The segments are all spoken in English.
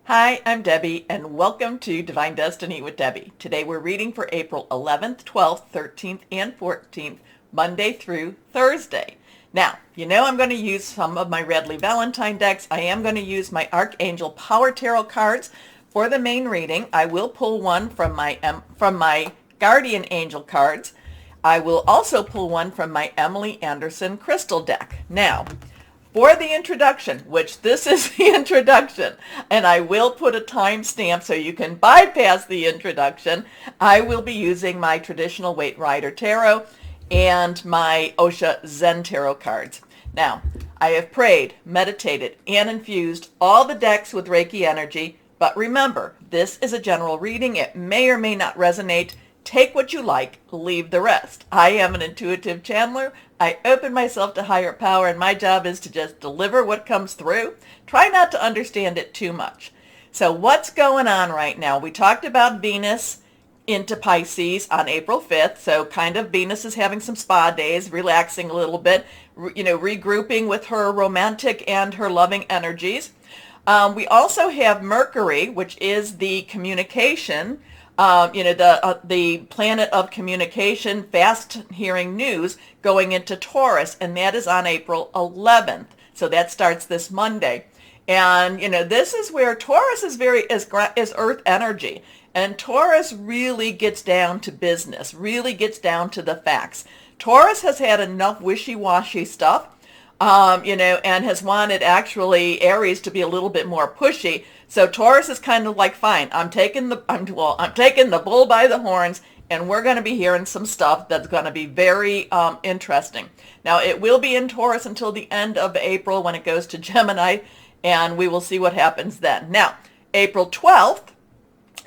Hi, I'm Debbie, and welcome to Divine Destiny with Debbie. Today we're reading for April 11th, 12th, 13th, and 14th, Monday through Thursday. Now, I'm going to use some of my Redley Valentine decks. I am going to use my Archangel Power Tarot cards for the main reading. I will pull one from my Guardian Angel cards. I will also pull one from my Emily Anderson Crystal deck. Now, for the introduction, which this is the introduction, and I will put a timestamp so you can bypass the introduction, I will be using my traditional Waite Rider Tarot and my Osha Zen Tarot cards. Now, I have prayed, meditated, and infused all the decks with Reiki energy, but remember, this is a general reading. It may or may not resonate. Take what you like, leave the rest. I am an intuitive channeler. I open myself to higher power, and my job is to just deliver what comes through. Try not to understand it too much. So what's going on right now? We talked about Venus into Pisces on April 5th. So kind of Venus is having some spa days, relaxing a little bit, regrouping with her romantic and her loving energies. We also have Mercury, which is the communication, the planet of communication, fast hearing news, going into Taurus, and that is on April 11th. So that starts this Monday. And, this is where Taurus is is earth energy. And Taurus really gets down to business, really gets down to the facts. Taurus has had enough wishy-washy stuff, and has wanted actually Aries to be a little bit more pushy. So Taurus is kind of like, fine, I'm taking the bull by the horns, and we're going to be hearing some stuff that's going to be very interesting. Now, it will be in Taurus until the end of April when it goes to Gemini, and we will see what happens then. Now, April 12th,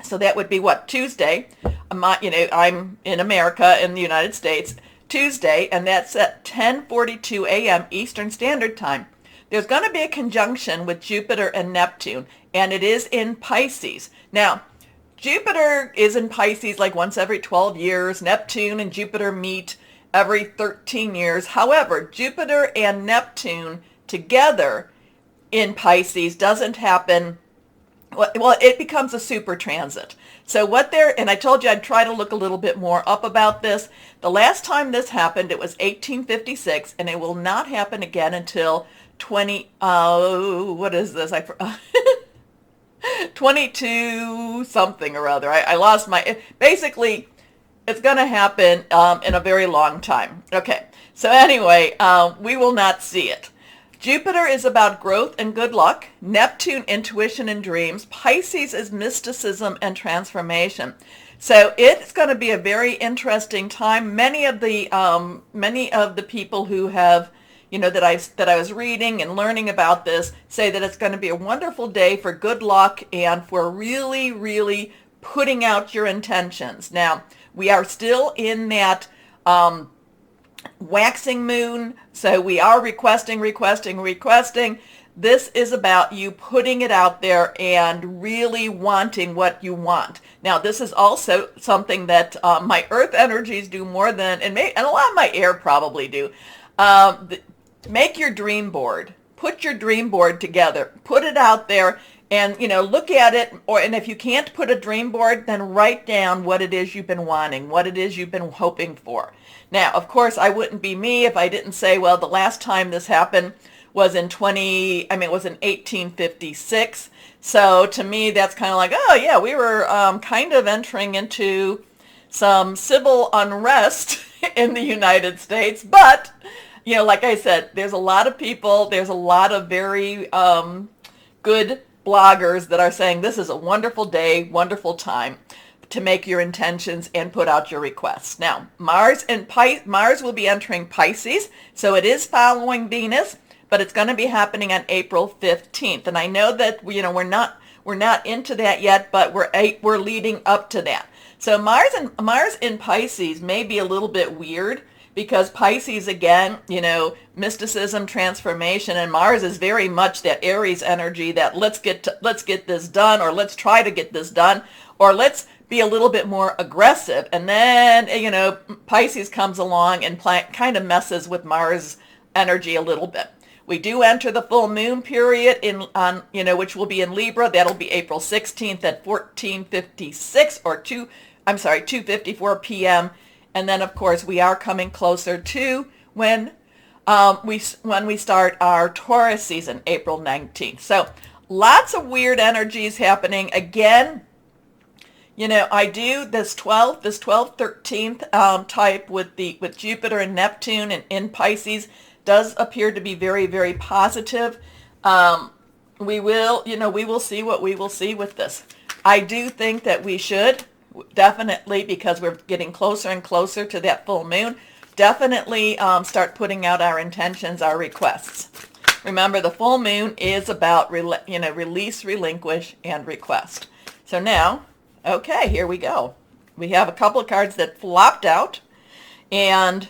so that would be Tuesday. I'm in America, in the United States, Tuesday, and that's at 10:42 a.m. Eastern Standard Time. There's going to be a conjunction with Jupiter and Neptune, and it is in Pisces. Now, Jupiter is in Pisces like once every 12 years. Neptune and Jupiter meet every 13 years. However, Jupiter and Neptune together in Pisces doesn't happen. Well, it becomes a super transit. So and I told you I'd try to look a little bit more up about this. The last time this happened, it was 1856, and it will not happen again until 22 something or other. I lost basically, it's going to happen in a very long time. Okay, so anyway, we will not see it. Jupiter is about growth and good luck. Neptune, intuition and dreams. Pisces is mysticism and transformation. So it's going to be a very interesting time. Many of the people who have, that I was reading and learning about this say that it's going to be a wonderful day for good luck and for really, really putting out your intentions. Now, we are still in that waxing moon, so we are requesting. This is about you putting it out there and really wanting what you want. Now, this is also something that my earth energies do more than, and a lot of my air probably do. Make your dream board. Put your dream board together. Put it out there and, look at it. And if you can't put a dream board, then write down what it is you've been wanting, what it is you've been hoping for. Now, of course, I wouldn't be me if I didn't say, well, the last time this happened was in 1856. So to me, that's kind of like, oh yeah, we were kind of entering into some civil unrest in the United States. But, like I said, there's a lot of people, there's a lot of very good bloggers that are saying this is a wonderful day, wonderful time to make your intentions and put out your requests. Now, Mars will be entering Pisces, so it is following Venus, but it's going to be happening on April 15th. And I know that we're not into that yet, but we're leading up to that. So Mars in Pisces may be a little bit weird because Pisces, again, mysticism, transformation, and Mars is very much that Aries energy that let's get this done, or let's try to get this done, or let's be a little bit more aggressive. And then, Pisces comes along and kind of messes with Mars energy a little bit. We do enter the full moon period which will be in Libra. That'll be April 16th at 14:56 or 2:54 p.m. And then, of course, we are coming closer to when we start our Taurus season, April 19th. So lots of weird energies happening. Again, I do this 12th, 13th type with Jupiter and Neptune and in Pisces does appear to be very, very positive. We will see what we will see with this. I do think that we should definitely, because we're getting closer and closer to that full moon, definitely start putting out our intentions, our requests. Remember, the full moon is about release, relinquish, and request. So now, okay, here we go. We have a couple of cards that flopped out, and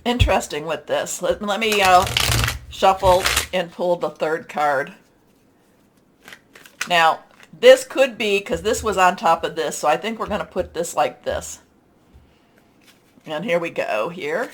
interesting with this. Let me shuffle and pull the third card. Now, this could be, because this was on top of this, so I think we're going to put this like this. And here we go here.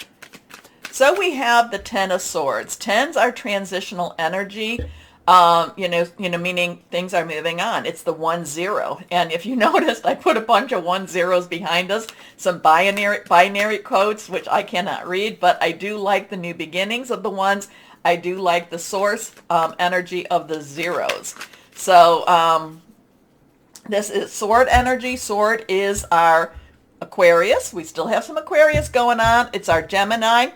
So we have the Ten of Swords. Tens are transitional energy, meaning things are moving on. It's the 1-0. And if you noticed, I put a bunch of 1-0s behind us, some binary codes, which I cannot read, but I do like the new beginnings of the ones. I do like the source energy of the zeros. So this is sword energy. Sword is our Aquarius. We still have some Aquarius going on. It's our Gemini,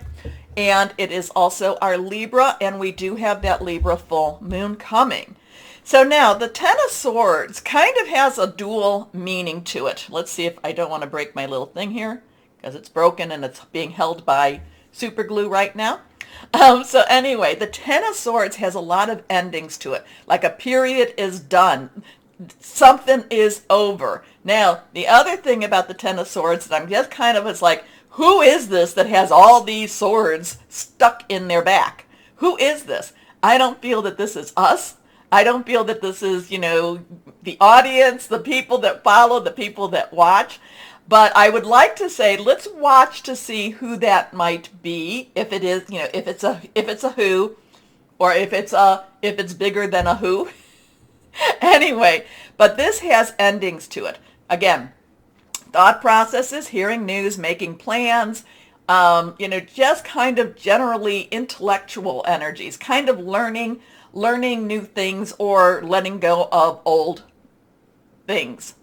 and it is also our Libra, and we do have that Libra full moon coming. So now the Ten of Swords kind of has a dual meaning to it. Let's see if I don't want to break my little thing here because it's broken and it's being held by super glue right now. So anyway, the Ten of Swords has a lot of endings to it. Like a period is done. Something is over. Now, the other thing about the Ten of Swords that I'm just kind of, it's like, who is this that has all these swords stuck in their back? Who is this? I don't feel that this is us. I don't feel that this is, the audience, the people that follow, the people that watch. But I would like to say, let's watch to see who that might be. If it is, if it's a who, or if it's bigger than a who. Anyway, but this has endings to it. Again, thought processes, hearing news, making plans, just kind of generally intellectual energies, kind of learning new things or letting go of old things,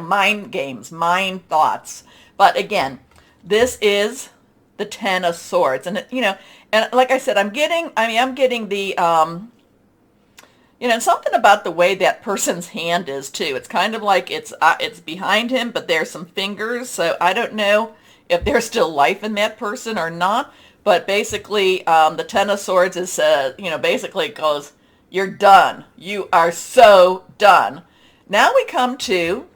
mind games, mind thoughts. But again, this is the Ten of Swords. And, and like I said, I'm getting the, something about the way that person's hand is too. It's kind of like it's behind him, but there's some fingers. So I don't know if there's still life in that person or not. But basically, the Ten of Swords is, basically goes, you're done. You are so done. Now we come to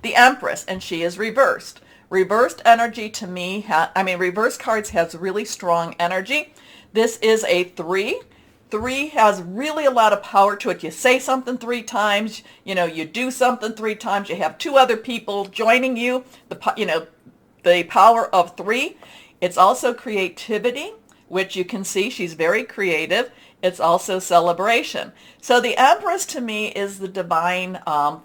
the Empress, and she is reversed. Reversed energy to me, reverse cards has really strong energy. This is a 3. 3 has really a lot of power to it. You say something 3 times, you do something 3 times, you have 2 other people joining you, the power of 3. It's also creativity, which you can see she's very creative. It's also celebration. So the Empress to me is the divine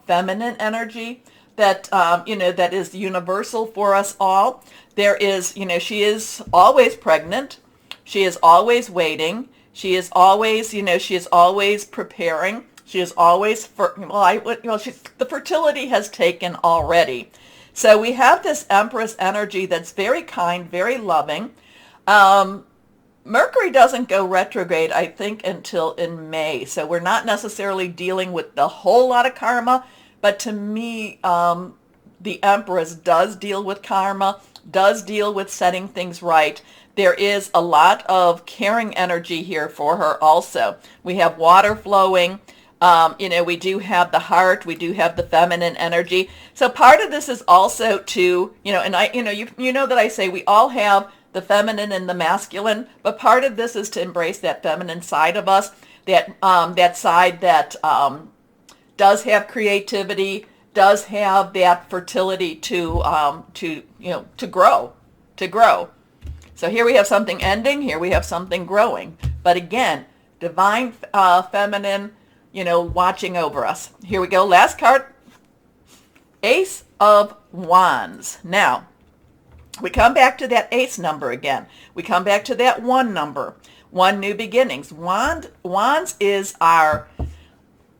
feminine energy that, that is universal for us all. There is, she is always pregnant. She is always waiting. She is always, she is always preparing. She is always, the fertility has taken already. So we have this Empress energy that's very kind, very loving. Mercury doesn't go retrograde, I think, until in May. So we're not necessarily dealing with the whole lot of karma. But to me, the Empress does deal with karma, does deal with setting things right. There is a lot of caring energy here for her also. We have water flowing. We do have the heart. We do have the feminine energy. So part of this is also to, and I, you know that I say we all have the feminine and the masculine, but part of this is to embrace that feminine side of us, that side that does have creativity, does have that fertility to grow. So here we have something ending, here we have something growing. But again, divine feminine, watching over us. Here we go. Last card, Ace of Wands. Now, we come back to that ace number again. We come back to that one number. One, new beginnings. Wands is our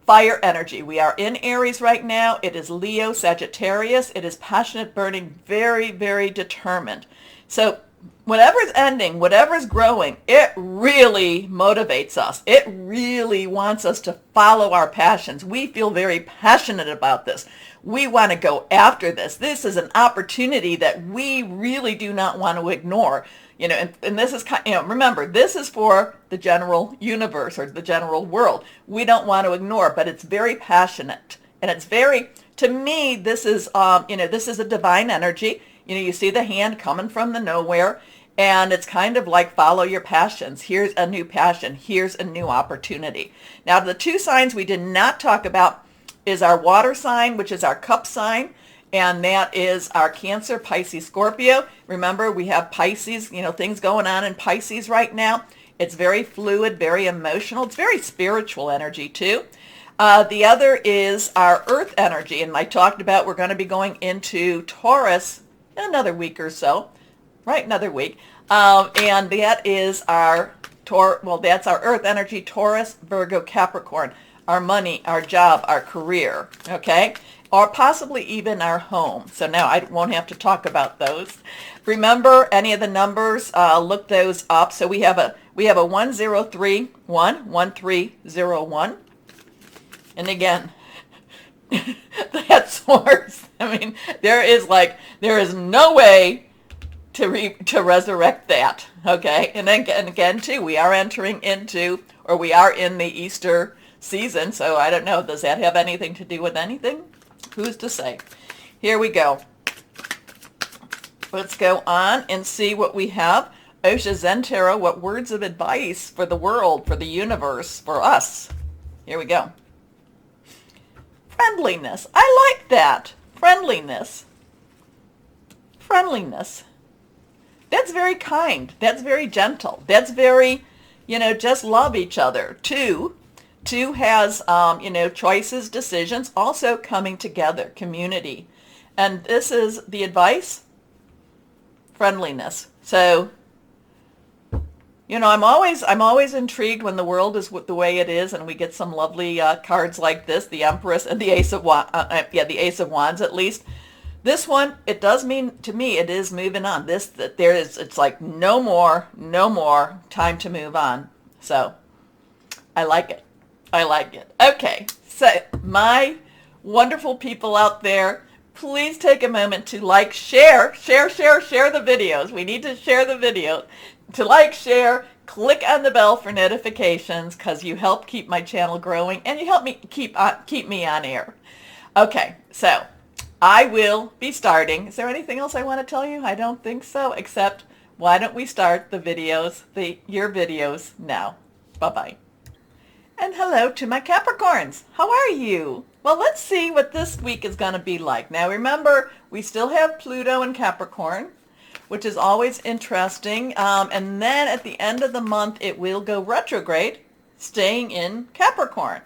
fire energy. We are in Aries right now. It is Leo, Sagittarius. It is passionate, burning, very, very determined. So whatever's ending, whatever's growing, it really motivates us. It really wants us to follow our passions. We feel very passionate about this. We want to go after this. This is an opportunity that we really do not want to ignore. And this is, remember, this is for the general universe or the general world. We don't want to ignore, but it's very passionate. And it's very, to me, this is a divine energy. You see the hand coming from the nowhere, and it's kind of like follow your passions. Here's a new passion. Here's a new opportunity. Now, the two signs we did not talk about is our water sign, which is our cup sign, and that is our Cancer, Pisces, Scorpio. Remember, we have Pisces, things going on in Pisces right now. It's very fluid, very emotional. It's very spiritual energy, too. The other is our earth energy, and I talked about we're going to be going into Taurus in another week or so, right? Another week. And that is that's our earth energy, Taurus, Virgo, Capricorn, our money, our job, our career, okay? Or possibly even our home. So now I won't have to talk about those. Remember any of the numbers, look those up. So we have a 1031, 1301. And again, that source, there is no way to resurrect that, okay? And again, too, we are entering into, or we are in the Easter season, so I don't know, does that have anything to do with anything? Who's to say? Here we go. Let's go on and see what we have. Osha Zen Tarot, what words of advice for the world, for the universe, for us? Here we go. Friendliness. I like that. Friendliness. Friendliness. That's very kind. That's very gentle. That's very, just love each other. Two has, choices, decisions, also coming together, community. And this is the advice, friendliness. So, I'm always intrigued when the world is the way it is, and we get some lovely cards like this, the Empress and the Ace of the Ace of Wands at least. This one, it does mean to me, it is moving on. It's like no more time to move on. So, I like it. Okay, so my wonderful people out there, please take a moment to share the videos. We need to share the video. To share, click on the bell for notifications because you help keep my channel growing and you help me keep me on air. Okay, so I will be starting. Is there anything else I want to tell you? I don't think so, except why don't we start the videos, your videos now. Bye-bye. And hello to my Capricorns. How are you? Well, let's see what this week is going to be like. Now, remember, we still have Pluto in Capricorn, which is always interesting. And then at the end of the month, it will go retrograde, staying in Capricorn.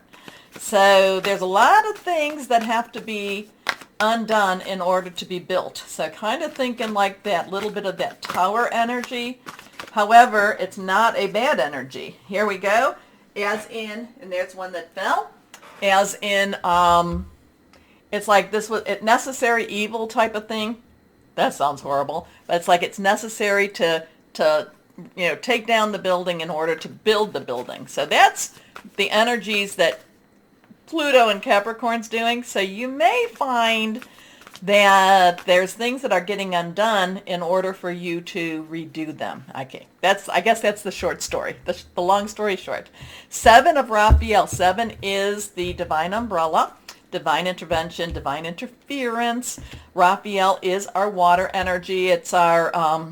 So there's a lot of things that have to be undone in order to be built. So kind of thinking like that, little bit of that tower energy. However, it's not a bad energy. Here we go. As in, and there's one that fell, as in, it's like this was a necessary evil type of thing. That sounds horrible, but it's like it's necessary to take down the building in order to build the building. So that's the energies that Pluto and Capricorn's doing. So you may find that there's things that are getting undone in order for you to redo them. Okay, I guess that's the short story, the long story short. 7 of Raphael. 7 is the divine umbrella, divine intervention, divine interference. Raphael is our water energy. It's our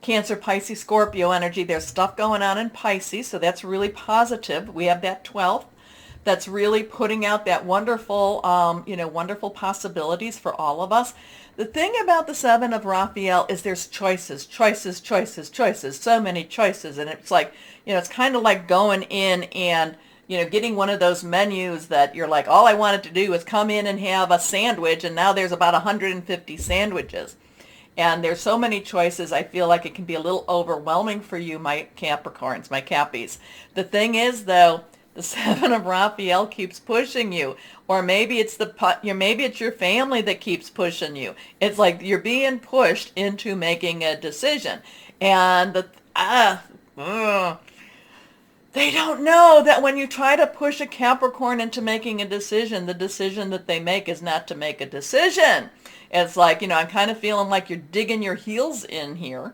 Cancer, Pisces, Scorpio energy. There's stuff going on in Pisces, so that's really positive. We have that 12th. That's really putting out that wonderful, wonderful possibilities for all of us. The thing about the Seven of Raphael is there's choices, choices, choices, choices, so many choices. And it's like, it's kind of like going in and, getting one of those menus that you're like, all I wanted to do was come in and have a sandwich, and now there's about 150 sandwiches. And there's so many choices, I feel like it can be a little overwhelming for you, my Capricorns, my Cappies. The thing is, though, the Seven of Raphael keeps pushing you. Or maybe it's maybe it's your family that keeps pushing you. It's like you're being pushed into making a decision. And they don't know that when you try to push a Capricorn into making a decision, the decision that they make is not to make a decision. It's like, I'm kind of feeling like you're digging your heels in here.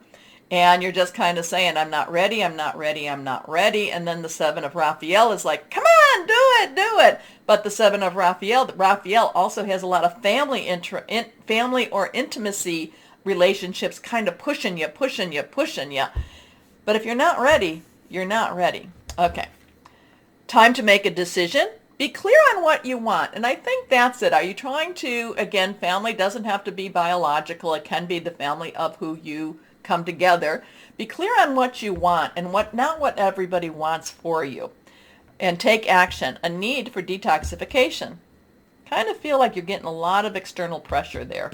And you're just kind of saying, I'm not ready, I'm not ready, I'm not ready. And then the Seven of Raphael is like, come on, do it, do it. But the Seven of Raphael also has a lot of family or intimacy relationships kind of pushing you, pushing you, pushing you. But if you're not ready, you're not ready. Okay. Time to make a decision. Be clear on what you want. And I think that's it. Are you trying to, again, family doesn't have to be biological. It can be the family of who you come together. Be clear on what you want and not what everybody wants for you. And take action. A need for detoxification. Kind of feel like you're getting a lot of external pressure there.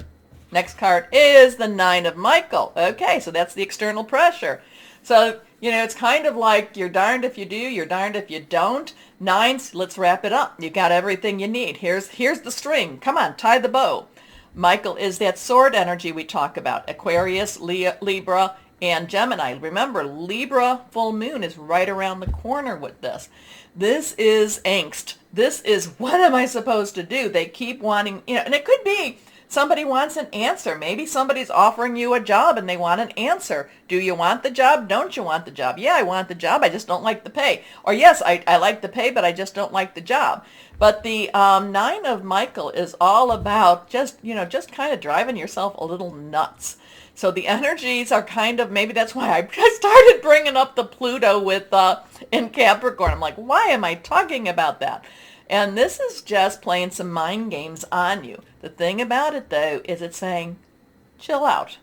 Next card is the Nine of Michael. Okay, so that's the external pressure. So, it's kind of like you're darned if you do, you're darned if you don't. Nines, let's wrap it up. You got everything you need. Here's the string. Come on, tie the bow. Michael is that sword energy we talk about. Aquarius, Libra, and Gemini. Remember, Libra full moon is right around the corner with this. This is angst. This is, what am I supposed to do? They keep wanting, and it could be somebody wants an answer. Maybe somebody's offering you a job and they want an answer. Do you want the job? Don't you want the job? Yeah, I want the job. I just don't like the pay. Or yes, I like the pay, but I just don't like the job. But the Nine of Michael is all about just kind of driving yourself a little nuts. So the energies are kind of, maybe that's why I started bringing up the Pluto with in Capricorn. I'm like, why am I talking about that? And this is just playing some mind games on you. The thing about it, though, is it's saying, chill out.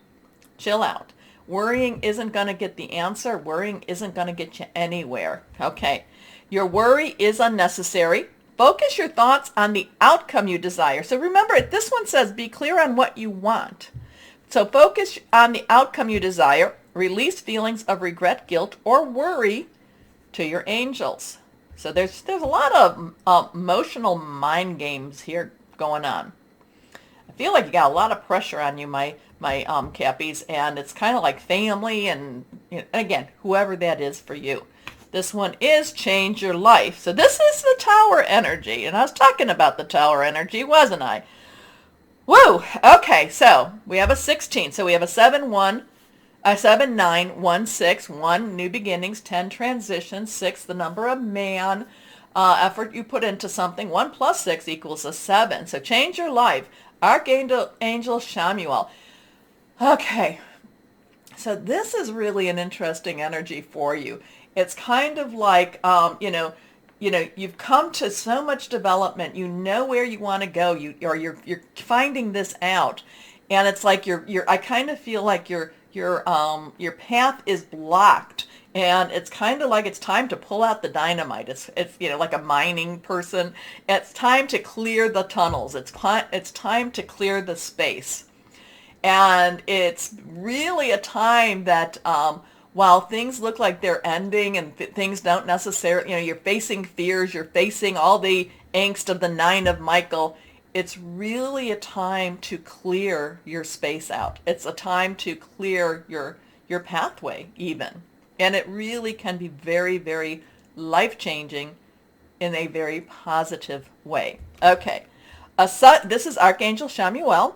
Chill out. Worrying isn't going to get the answer. Worrying isn't going to get you anywhere. Okay. Your worry is unnecessary. Focus your thoughts on the outcome you desire. So remember, this one says be clear on what you want. So focus on the outcome you desire. Release feelings of regret, guilt, or worry to your angels. So there's a lot of emotional mind games here going on. I feel like you got a lot of pressure on you, my Cappies, and it's kind of like family and again, whoever that is for you. This one is change your life. So this is the Tower energy, and I was talking about the Tower energy, wasn't I? Woo! Okay, so we have a 16. So we have a 7-1. 7, 9, 1, 6, 1, new beginnings, 10, transitions, 6, the number of man, effort you put into something. 1 plus 6 equals a 7. So change your life. Archangel Shamuel. Okay, so this is really an interesting energy for you. It's kind of like, you've come to so much development. You know where you want to go. You're finding this out, and it's like I kind of feel like your path is blocked, and it's kind of like it's time to pull out the dynamite. It's like a mining person. It's time to clear the tunnels. It's time to clear the space, and it's really a time that while things look like they're ending and things don't necessarily, you're facing fears, you're facing all the angst of the Nine of Michael. It's really a time to clear your space out. It's a time to clear your pathway even. And it really can be very, very life-changing in a very positive way. Okay. This is Archangel Shamuel.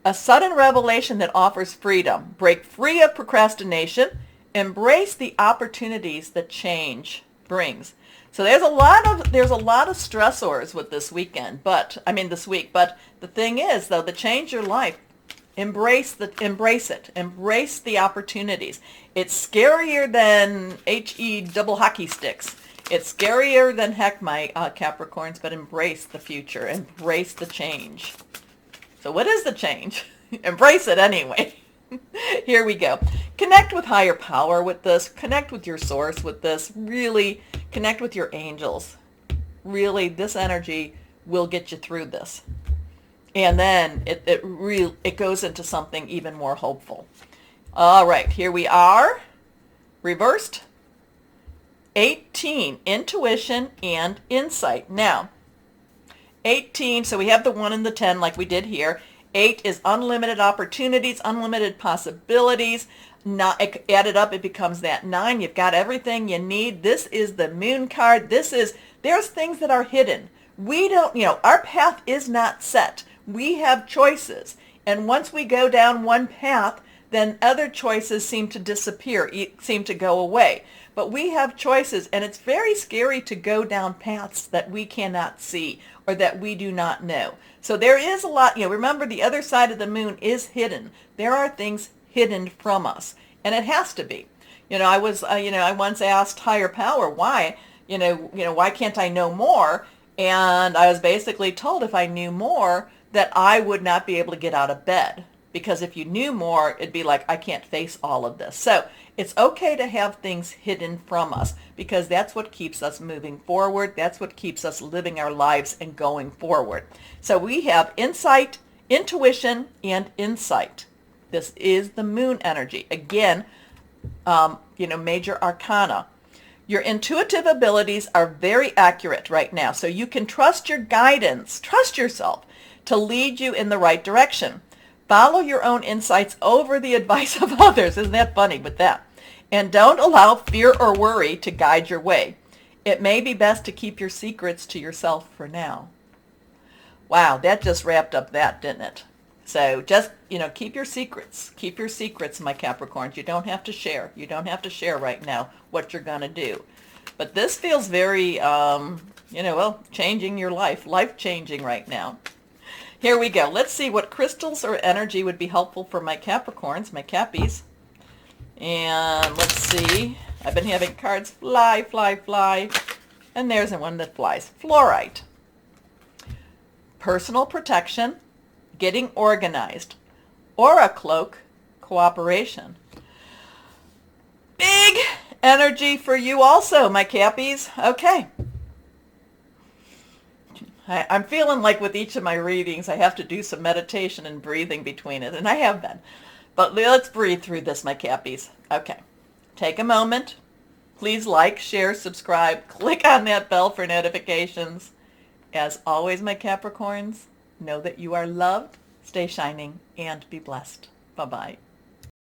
A sudden revelation that offers freedom. Break free of procrastination. Embrace the opportunities that change brings. So there's a lot of stressors with this weekend, this week. But the thing is, though, to change your life, embrace it. Embrace the opportunities. It's scarier than HE double hockey sticks. It's scarier than heck, my Capricorns, but embrace the future. Embrace the change. So what is the change? Embrace it anyway. Here we go. Connect with higher power with this. Connect with your source with this. Really connect with your angels. Really, this energy will get you through this. And then it goes into something even more hopeful. All right, here we are. Reversed. 18, intuition and insight. Now, 18, so we have the 1 and the 10 like we did here. 8 is unlimited opportunities, unlimited possibilities. Not, added up, it becomes that 9. You've got everything you need. This is the moon card. There's things that are hidden. We don't, our path is not set. We have choices. And once we go down one path, then other choices seem to disappear, seem to go away. But we have choices, and it's very scary to go down paths that we cannot see or that we do not know. So there is a lot, remember the other side of the moon is hidden. There are things hidden from us, and it has to be. I once asked higher power, why, why can't I know more? And I was basically told if I knew more that I would not be able to get out of bed. Because if you knew more, it'd be like, I can't face all of this. So it's okay to have things hidden from us because that's what keeps us moving forward. That's what keeps us living our lives and going forward. So we have insight, intuition, and insight. This is the moon energy. Again, major arcana. Your intuitive abilities are very accurate right now. So you can trust your guidance, trust yourself to lead you in the right direction. Follow your own insights over the advice of others. Isn't that funny with that? And don't allow fear or worry to guide your way. It may be best to keep your secrets to yourself for now. Wow, that just wrapped up that, didn't it? So just, keep your secrets. Keep your secrets, my Capricorns. You don't have to share. You don't have to share right now what you're going to do. But this feels very, changing your life. Life-changing right now. Here we go. Let's see what crystals or energy would be helpful for my Capricorns, my Cappies. And let's see. I've been having cards fly, fly, fly. And there's one that flies. Fluorite. Personal protection. Getting organized. Aura cloak. Cooperation. Big energy for you also, my Cappies. Okay. I'm feeling like with each of my readings, I have to do some meditation and breathing between it, and I have been. But let's breathe through this, my Cappies. Okay. Take a moment. Please like, share, subscribe. Click on that bell for notifications. As always, my Capricorns, know that you are loved, stay shining, and be blessed. Bye-bye.